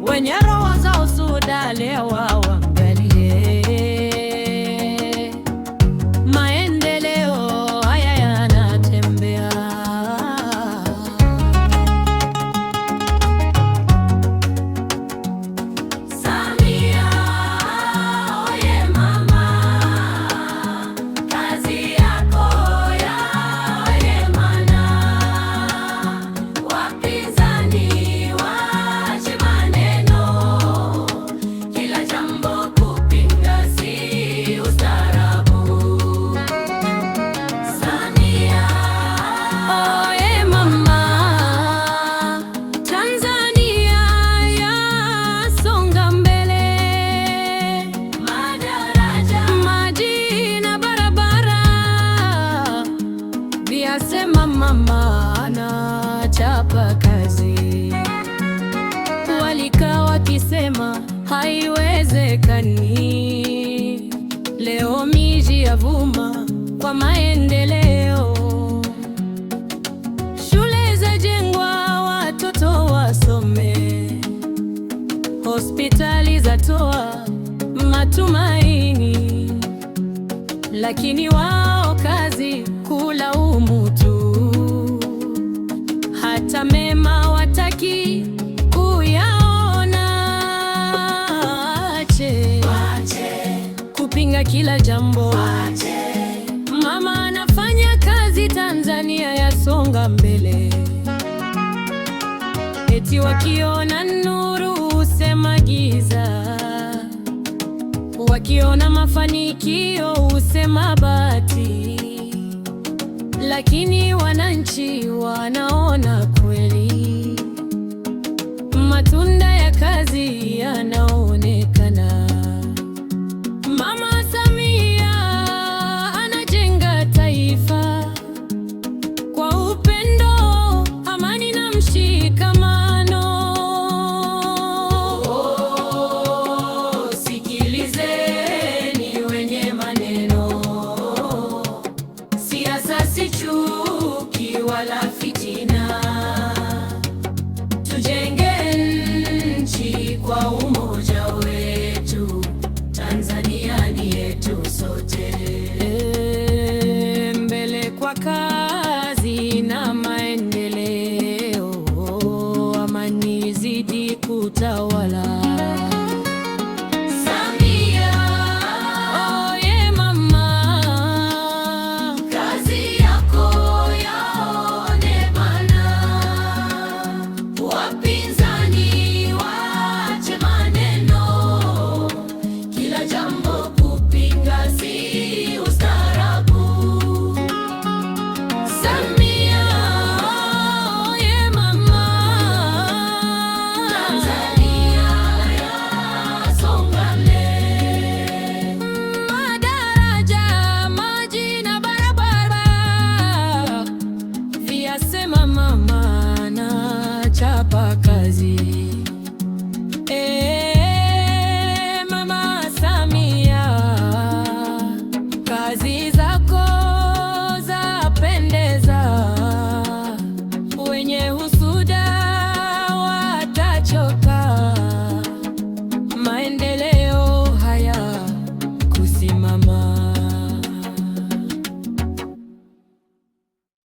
Wenye roho za usuda leo waangalie, maendeleo haya yanatembea. Samia oye mama, kazi yako yaye maana, wapinzani waache maneno, kila jambo kupinga si ustaarabu. Samia oye mama, Tanzania yasonga mbele, madaraja, maji na barabara vyasema mama anachapa kazi. Walikaa wakisema haiwezekani, leo miji yavuma kwa maendeleo. Shule zajengwa watoto wasome, hospitali zatoa matumaini, lakini wao kazi kulaumu tu, hata mema wataki kuyaona. Wache kupinga kila jambo, mama anafanya kazi, Tanzania yasonga mbele. Eti wakiona nuru husema giza, wakiona mafanikio husema bahati, lakini wananchi wanaona kweli, matunda ya kazi yanaonekana. Mama Samia anajenga taifa kwa upendo, amani na mshikamano. Sikilizeni wenye maneno, siasa si chuki wala fitina, tujenge nchi kwa umoja wetu, Tanzania ni yetu sote.